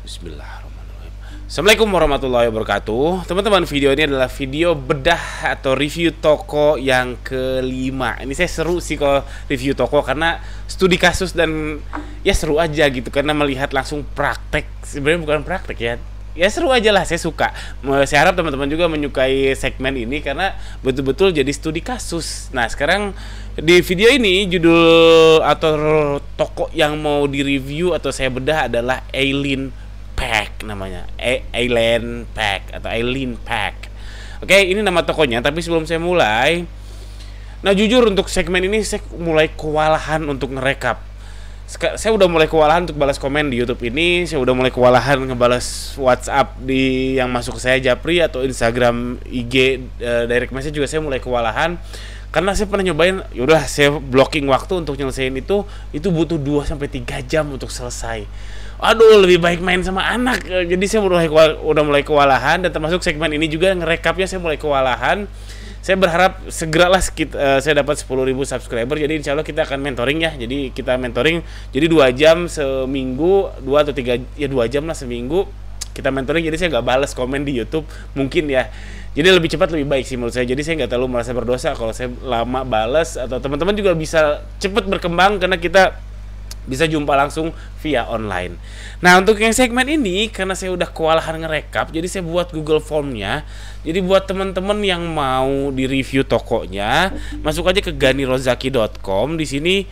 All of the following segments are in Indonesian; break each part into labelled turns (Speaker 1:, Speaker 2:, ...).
Speaker 1: Bismillahirrahmanirrahim. Assalamualaikum warahmatullahi wabarakatuh. Teman-teman, video ini adalah video bedah atau review toko yang kelima. Ini saya seru sih kalau review toko karena studi kasus dan ya seru aja gitu karena melihat langsung praktek. Sebenarnya bukan praktek ya. Ya seru aja lah, saya suka. Saya harap teman-teman juga menyukai segmen ini karena betul-betul jadi studi kasus. Nah, sekarang di video ini judul atau toko yang mau direview atau saya bedah adalah Eileen Pack namanya. Eileen Pack atau Eileen Pack. Oke, ini nama tokonya, tapi sebelum saya mulai, nah jujur untuk segmen ini saya mulai kewalahan untuk ngerekap. Saya udah mulai kewalahan untuk balas komen di YouTube ini, saya udah mulai kewalahan ngebalas WhatsApp di yang masuk ke saya Japri atau Instagram IG direct message juga saya mulai kewalahan karena saya pernah nyobain, yaudah saya blocking waktu untuk nyelesain itu butuh 2 sampai 3 jam untuk selesai. Aduh, lebih baik main sama anak. Jadi saya udah mulai kewalahan dan termasuk segmen ini juga ngerekapnya saya mulai kewalahan. Saya berharap segeralah saya dapat 10.000 subscriber. Jadi insya Allah kita akan mentoring ya. Jadi kita mentoring. Jadi 2 jam seminggu, 2 atau 3 ya 2 jam lah seminggu kita mentoring. Jadi saya nggak balas komen di YouTube mungkin ya. Jadi lebih cepat lebih baik sih menurut saya. Jadi saya nggak terlalu merasa berdosa kalau saya lama balas, atau teman-teman juga bisa cepat berkembang karena kita bisa jumpa langsung via online. Nah, untuk yang segmen ini karena saya udah kewalahan ngerekap, jadi saya buat Google Form-nya. Jadi buat teman-teman yang mau di-review tokonya, masuk aja ke ganirozaki.com. Di sini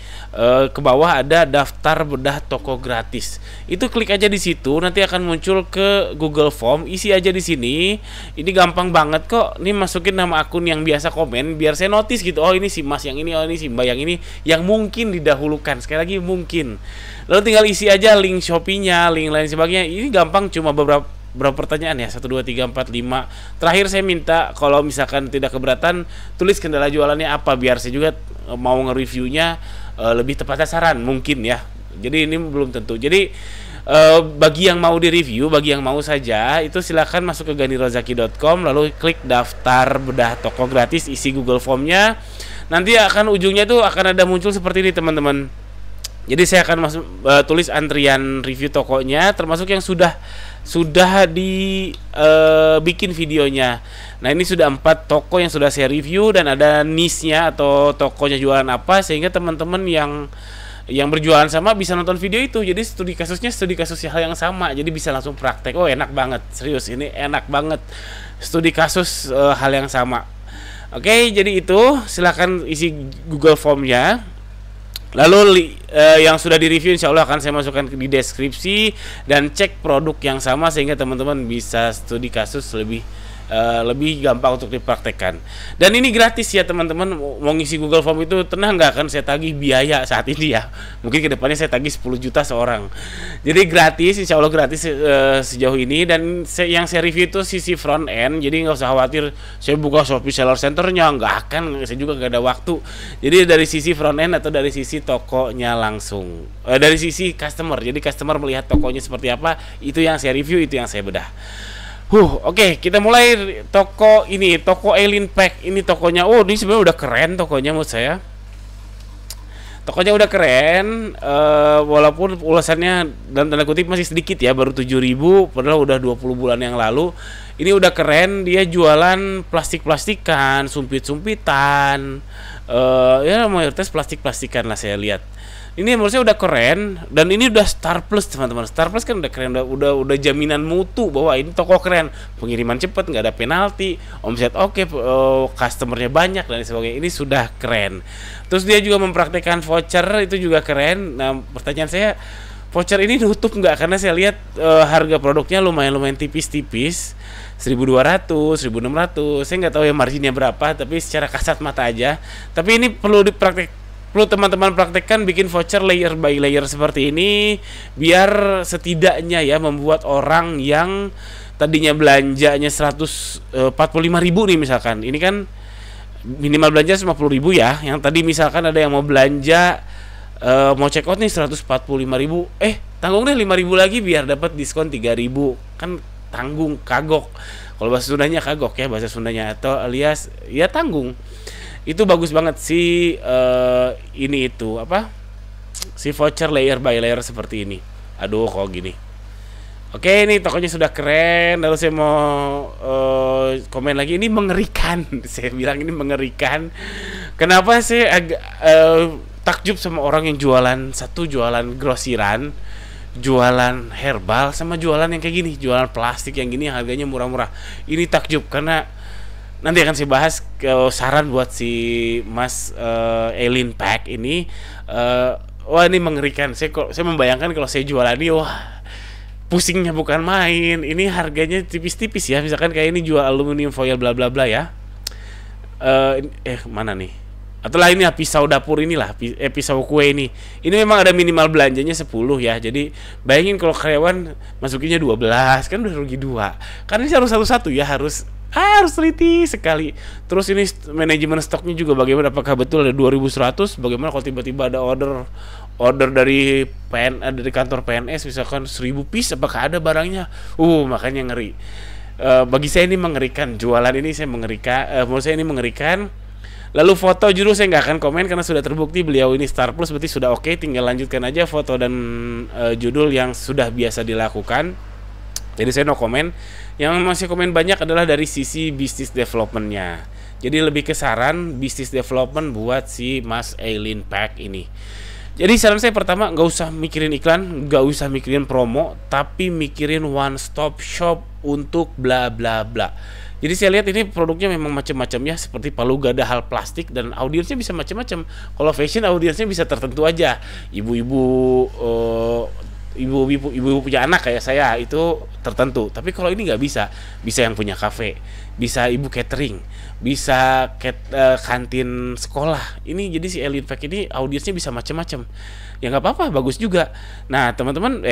Speaker 1: ke bawah ada daftar bedah toko gratis. Itu klik aja di situ, nanti akan muncul ke Google Form. Isi aja di sini. Ini gampang banget kok. Ini masukin nama akun yang biasa komen biar saya notice gitu. Oh, ini si Mas yang ini, oh ini si Mbak yang ini yang mungkin didahulukan. Sekali lagi mungkin. Lalu tinggal isi aja link Shopee-nya, link lain sebagainya. Ini gampang, cuma berapa pertanyaan ya, 1, 2, 3, 4, 5. Terakhir saya minta kalau misalkan tidak keberatan, tulis kendala jualannya apa biar saya juga mau nge-reviewnya lebih tepat sasaran mungkin ya. Jadi ini belum tentu. Jadi bagi yang mau di-review, bagi yang mau saja, itu silakan masuk ke ganirozaki.com, lalu klik daftar bedah toko gratis, isi Google Form-nya. Nanti akan ujungnya itu akan ada muncul seperti ini teman-teman. Jadi saya akan tulis antrian review tokonya, termasuk yang sudah bikin videonya. Nah, ini sudah 4 toko yang sudah saya review dan ada niche-nya atau tokonya jualan apa, sehingga teman-teman yang berjualan sama bisa nonton video itu. Jadi studi kasus hal yang sama, jadi bisa langsung praktek. Oh, enak banget, serius ini enak banget. Studi kasus hal yang sama. Oke, jadi itu silakan isi Google Form-nya. Lalu yang sudah direview insya Allah akan saya masukkan di deskripsi, dan cek produk yang sama sehingga teman-teman bisa studi kasus lebih gampang untuk dipraktekkan. Dan ini gratis ya teman-teman. Mau ngisi Google Form itu tenang, nggak akan saya tagih biaya saat ini ya. Mungkin kedepannya saya tagih 10 juta seorang. Jadi gratis, insya Allah gratis sejauh ini. Dan yang saya review itu sisi front end. Jadi nggak usah khawatir saya buka Shopee Seller Centernya, nggak akan. Saya juga nggak ada waktu. Jadi dari sisi front end atau dari sisi tokonya langsung, dari sisi customer. Jadi customer melihat tokonya seperti apa, itu yang saya review, itu yang saya bedah. Oke, kita mulai toko ini, toko Eileen Pack. Ini tokonya, ini sebenarnya udah keren tokonya menurut saya. Tokonya udah keren, walaupun ulasannya dalam tanda kutip masih sedikit ya, baru 7.000, padahal udah 20 bulan yang lalu. Ini udah keren, dia jualan plastik-plastikan, sumpit-sumpitan, ya mayoritas plastik-plastikan lah saya lihat. Ini menurut saya udah keren, dan ini udah Star Plus teman-teman. Star Plus kan udah keren, udah jaminan mutu bahwa ini toko keren, pengiriman cepat, nggak ada penalti, omset oke, customernya banyak dan sebagainya. Ini sudah keren. Terus dia juga mempraktekkan voucher, itu juga keren. Nah, pertanyaan saya, voucher ini nutup nggak? Karena saya lihat harga produknya lumayan tipis-tipis, 1.200, 1.600. Saya nggak tahu ya marginnya berapa, tapi secara kasat mata aja. Tapi ini perlu teman-teman praktekkan, bikin voucher layer by layer seperti ini, biar setidaknya ya membuat orang yang tadinya belanjanya 145.000 nih misalkan, ini kan minimal belanja 50.000 ya, yang tadi misalkan ada yang mau belanja mau check out nih 145.000, tanggung deh 5.000 lagi biar dapat diskon 3.000, kan tanggung, kagok. Kalau bahasa Sundanya kagok ya, bahasa Sundanya, atau alias ya tanggung. Itu bagus banget si ini itu apa, si voucher layer by layer seperti ini. Aduh, kok gini. Oke, ini tokonya sudah keren. Lalu saya mau komen lagi, ini mengerikan. Saya bilang ini mengerikan. Kenapa saya agak takjub sama orang yang jualan, satu jualan grosiran, jualan herbal, sama jualan yang kayak gini, jualan plastik yang gini yang harganya murah-murah. Ini takjub karena nanti akan saya bahas saran buat si Mas Elin Pack ini. Wah, ini mengerikan. Saya membayangkan kalau saya jualan ini, wah, pusingnya bukan main. Ini harganya tipis-tipis ya. Misalkan kayak ini jual aluminium foil bla bla bla ya. Mana nih? Atau lah ini pisau dapur inilah, pisau kue ini. Ini memang ada minimal belanjanya 10 ya. Jadi bayangin kalau karyawan masukinnya 12, kan udah rugi 2. Karena ini harus satu-satu ya, harus teliti sekali. Terus ini manajemen stoknya juga bagaimana, apakah betul ada 2100? Bagaimana kalau tiba-tiba ada order dari dari kantor PNS misalkan 1000 piece, apakah ada barangnya? Makanya ngeri. Bagi saya ini mengerikan. Jualan ini saya mengerikan. Menurut saya ini mengerikan. Lalu foto judul saya nggak akan komen karena sudah terbukti beliau ini Star Plus, berarti sudah oke. Tinggal lanjutkan aja foto dan judul yang sudah biasa dilakukan. Jadi saya no komen. Yang masih komen banyak adalah dari sisi bisnis developmentnya. Jadi lebih ke saran bisnis development buat si Mas Elin Pack ini. Jadi saran saya pertama, nggak usah mikirin iklan, nggak usah mikirin promo, tapi mikirin one stop shop untuk bla bla bla. Jadi saya lihat ini produknya memang macam-macam ya, seperti palu gada hal plastik, dan audiensnya bisa macam-macam. Kalau fashion audiensnya bisa tertentu aja, ibu-ibu punya anak kayak saya itu tertentu. Tapi kalau ini nggak bisa yang punya kafe, bisa ibu catering, bisa kantin sekolah. Ini jadi si Elin Pack ini audiensnya bisa macam-macam. Ya nggak apa-apa, bagus juga. Nah teman-teman,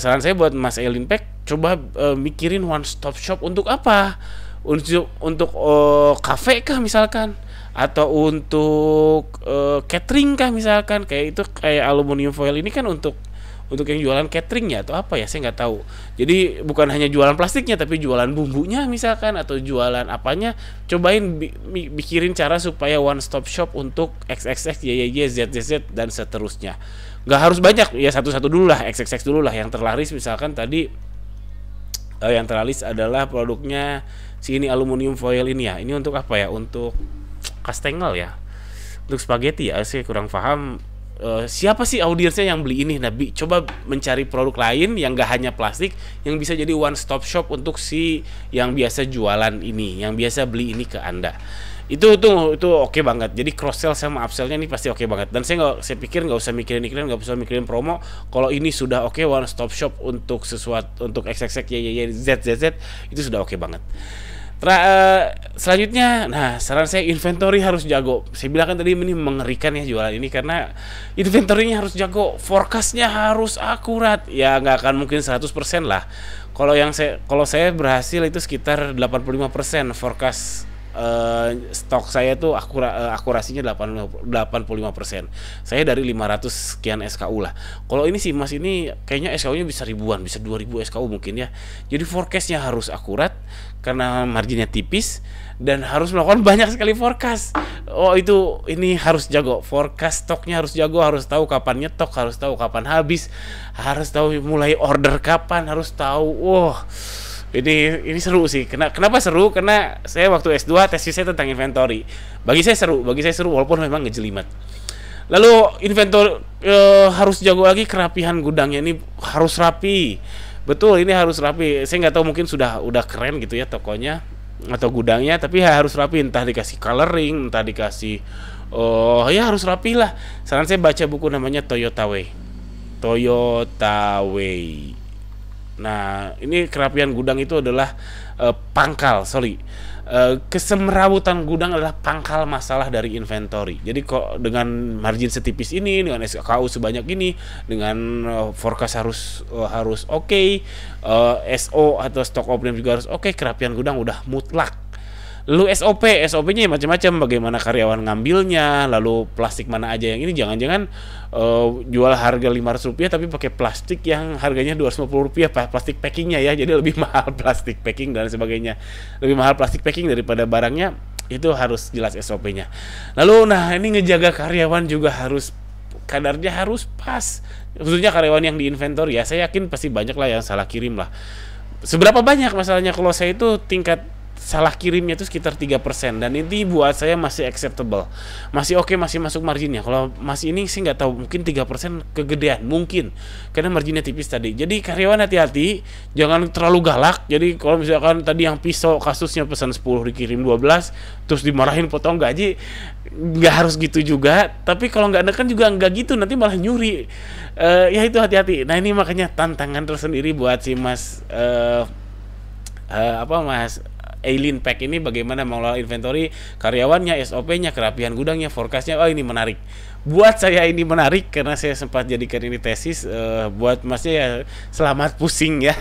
Speaker 1: saran saya buat Mas Elin Pack, coba mikirin one stop shop untuk apa? Untuk kafe kah misalkan? Atau untuk catering kah misalkan? Kayak itu, kayak aluminium foil ini kan untuk yang jualan cateringnya atau apa ya, saya nggak tahu. Jadi bukan hanya jualan plastiknya, tapi jualan bumbunya misalkan, atau jualan apanya. Cobain mikirin cara supaya one stop shop untuk XXX, YYY, ZZZ dan seterusnya. Nggak harus banyak ya, satu-satu dulu lah, XXX dulu lah. Yang terlaris misalkan tadi yang terlaris adalah produknya si ini aluminium foil ini ya. Ini untuk apa ya? Untuk kastengel ya, untuk spaghetti ya. Saya kurang paham siapa sih audiensnya yang beli ini. Nabi coba mencari produk lain yang gak hanya plastik, yang bisa jadi one stop shop untuk si yang biasa jualan ini, yang biasa beli ini ke Anda. Itu oke banget. Jadi cross sell sama upsellnya ini pasti oke banget. Dan saya pikir nggak usah mikirin iklan, nggak usah mikirin promo. Kalau ini sudah oke, one stop shop untuk sesuatu, untuk XXX, YYY, ZZZ, itu sudah oke banget. Selanjutnya, nah saran saya inventory harus jago. Saya bilang kan tadi ini mengerikan ya jualan ini, karena inventory-nya harus jago, forecast-nya harus akurat. Ya nggak akan mungkin 100% lah. Kalau saya berhasil itu sekitar 85% forecast stok saya tuh akurasinya 85%. Saya dari 500 sekian SKU lah. Kalau ini sih Mas ini kayaknya SKU-nya bisa ribuan, bisa 2000 SKU mungkin ya. Jadi forecast-nya harus akurat karena marginnya tipis, dan harus melakukan banyak sekali forecast. Ini harus jago. Forecast stoknya harus jago, harus tahu kapan nyetok, harus tahu kapan habis, harus tahu mulai order kapan, harus tahu. Ini seru sih. Kenapa seru? Karena saya waktu S2 tesis saya tentang inventory. Bagi saya seru walaupun memang ngejelimet. Lalu inventory harus jago lagi, kerapihan gudangnya ini harus rapi. Betul, ini harus rapi. Saya nggak tahu, mungkin udah keren gitu ya tokonya atau gudangnya, tapi harus rapi, entah dikasih coloring, entah dikasih ya harus rapi lah. Saran saya baca buku namanya Toyota Way. Nah, ini kerapian gudang itu adalah kesemrawutan gudang adalah pangkal masalah dari inventory. Jadi kok dengan margin setipis ini, dengan SKU sebanyak ini, dengan forecast harus oke, SO atau stock opening juga harus oke, kerapian gudang udah mutlak. Lalu SOP-nya macam-macam, bagaimana karyawan ngambilnya, lalu plastik mana aja yang ini, jangan-jangan jual harga Rp500 tapi pakai plastik yang harganya Rp250 plastik packingnya ya, jadi lebih mahal plastik packing dan sebagainya, lebih mahal plastik packing daripada barangnya. Itu harus jelas SOP-nya. Lalu ini ngejaga karyawan juga harus kadarnya harus pas. Khususnya karyawan yang di inventory ya, saya yakin pasti banyak lah yang salah kirim lah. Seberapa banyak masalahnya, kalau saya itu tingkat salah kirimnya itu sekitar 3%, dan ini buat saya masih acceptable, masih oke, masih masuk marginnya. Kalau masih ini sih nggak tahu, mungkin 3% kegedean mungkin karena marginnya tipis tadi. Jadi karyawan hati-hati, jangan terlalu galak. Jadi kalau misalkan tadi yang pisau kasusnya pesan 10 dikirim 12 terus dimarahin potong gaji, nggak harus gitu juga. Tapi kalau nggak neken juga nggak gitu, nanti malah nyuri. Ya itu hati-hati. Nah ini makanya tantangan tersendiri buat si Mas Mas Alien Pack ini, bagaimana mengelola inventory, karyawannya, SOP-nya, kerapihan gudangnya, forecast-nya. Oh ini menarik. Buat saya ini menarik karena saya sempat jadikan ini tesis. Buat Masnya ya selamat pusing ya.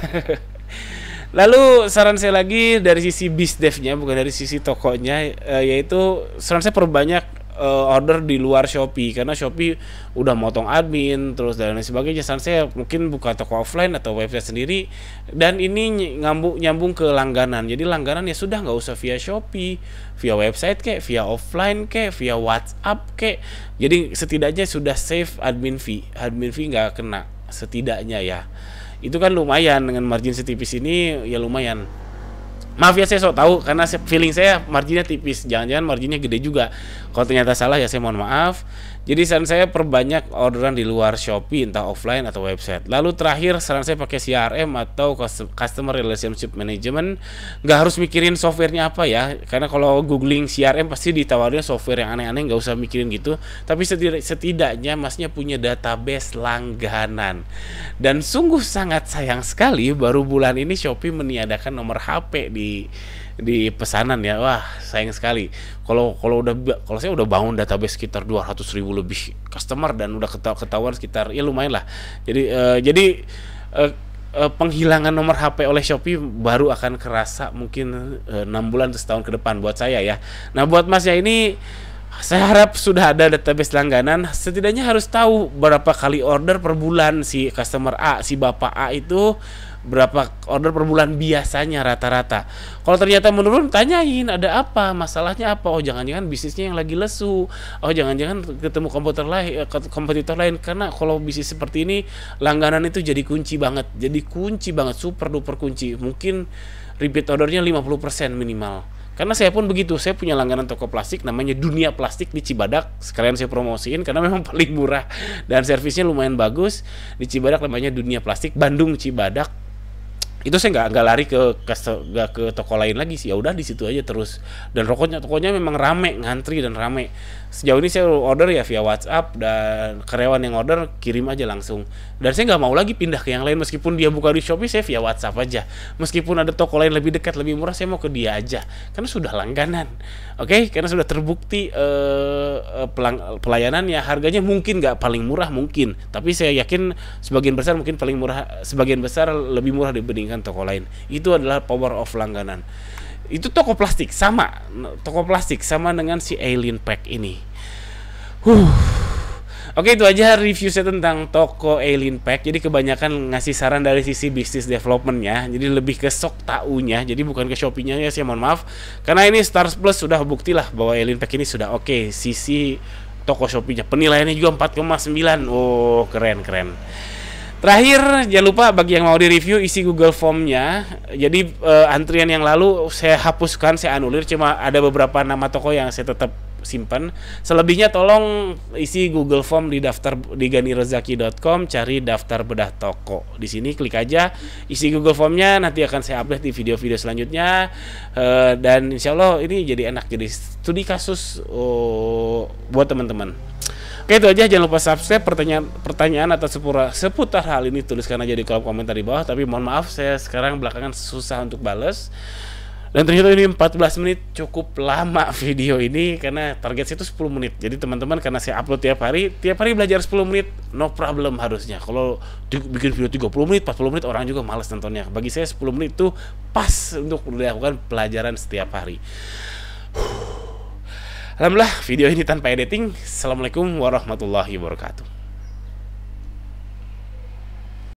Speaker 1: Lalu saran saya lagi dari sisi BizDev-nya, bukan dari sisi tokonya, yaitu saran saya perbanyak order di luar Shopee, karena Shopee udah motong admin terus dan lain sebagainya. Saya mungkin buka toko offline atau website sendiri, dan ini nyambung ke langganan. Jadi langganan ya sudah, nggak usah via Shopee, via website kek, via offline kek, via WhatsApp kek. Jadi setidaknya sudah save admin fee nggak kena setidaknya ya. Itu kan lumayan, dengan margin setipis ini ya lumayan. Maaf ya, saya sok tahu karena feeling saya marginnya tipis, jangan-jangan marginnya gede juga. Kalau ternyata salah ya saya mohon maaf. Jadi saran saya perbanyak orderan di luar Shopee, entah offline atau website. Lalu terakhir saran saya pakai CRM atau Customer Relationship Management. Nggak harus mikirin softwarenya apa ya, karena kalau googling CRM pasti ditawarin software yang aneh-aneh, nggak usah mikirin gitu. Tapi setidaknya Masnya punya database langganan. Dan sungguh sangat sayang sekali baru bulan ini Shopee meniadakan nomor HP di pesanan ya. Wah sayang sekali. Kalau saya udah bangun database sekitar 200.000 lebih customer, dan udah ketahuan sekitar ya lumayan lah. Jadi penghilangan nomor HP oleh Shopee baru akan kerasa mungkin 6 bulan atau setahun ke depan buat saya ya. Nah buat Mas ya ini, saya harap sudah ada database langganan. Setidaknya harus tahu berapa kali order per bulan si customer A, si Bapak A itu berapa order per bulan biasanya rata-rata. Kalau ternyata menurun, tanyain ada apa, masalahnya apa. Oh jangan-jangan bisnisnya yang lagi lesu. Oh jangan-jangan ketemu kompetitor lain. Karena kalau bisnis seperti ini, langganan itu jadi kunci banget. Super duper kunci. Mungkin repeat ordernya 50% minimal. Karena saya pun begitu, saya punya langganan toko plastik namanya Dunia Plastik di Cibadak. Sekalian saya promosiin karena memang paling murah dan servisnya lumayan bagus. Di Cibadak namanya Dunia Plastik, Bandung Cibadak. Itu saya nggak lari ke toko lain lagi sih. Ya udah di situ aja terus. Dan tokonya memang rame, ngantri dan rame. Sejauh ini saya order ya via WhatsApp, dan karyawan yang order kirim aja langsung. Dan saya nggak mau lagi pindah ke yang lain, meskipun dia buka di Shopee, saya via WhatsApp aja. Meskipun ada toko lain lebih dekat, lebih murah, saya mau ke dia aja. Karena sudah langganan, oke? Karena sudah terbukti pelayanannya, harganya mungkin nggak paling murah mungkin, tapi saya yakin sebagian besar mungkin paling murah, sebagian besar lebih murah dibandingkan toko lain. Itu adalah power of langganan. Itu toko plastik sama dengan si Alien Pack ini. Oke, itu aja review saya tentang toko Alien Pack. Jadi kebanyakan ngasih saran dari sisi bisnis development-nya, jadi lebih ke sok taunya, jadi bukan ke Shopee-nya ya, saya mohon maaf. Karena ini Stars Plus sudah bukti lah bahwa Alien Pack ini sudah oke. Sisi toko Shopee-nya penilaiannya juga 4,9. Oh keren. Terakhir, jangan lupa bagi yang mau di-review, isi Google Form-nya. Jadi antrian yang lalu saya hapuskan, saya anulir. Cuma ada beberapa nama toko yang saya tetap simpan. Selebihnya tolong isi Google Form di daftar di ganirozaki.com, cari daftar bedah toko. Di sini klik aja, isi Google Form-nya, nanti akan saya update di video-video selanjutnya. Dan insya Allah ini jadi enak, jadi studi kasus buat teman-teman. Oke, itu aja. Jangan lupa subscribe. Pertanyaan atau seputar hal ini tuliskan aja di kolom komentar di bawah. Tapi mohon maaf, saya sekarang belakangan susah untuk bales. Dan ternyata ini 14 menit cukup lama video ini, karena target saya itu 10 menit. Jadi teman-teman, karena saya upload tiap hari belajar 10 menit, no problem harusnya. Kalau bikin video 30 menit, 40 menit, orang juga malas nontonnya. Bagi saya 10 menit itu pas untuk dilakukan pelajaran setiap hari. Alhamdulillah video ini tanpa editing. Assalamualaikum warahmatullahi wabarakatuh.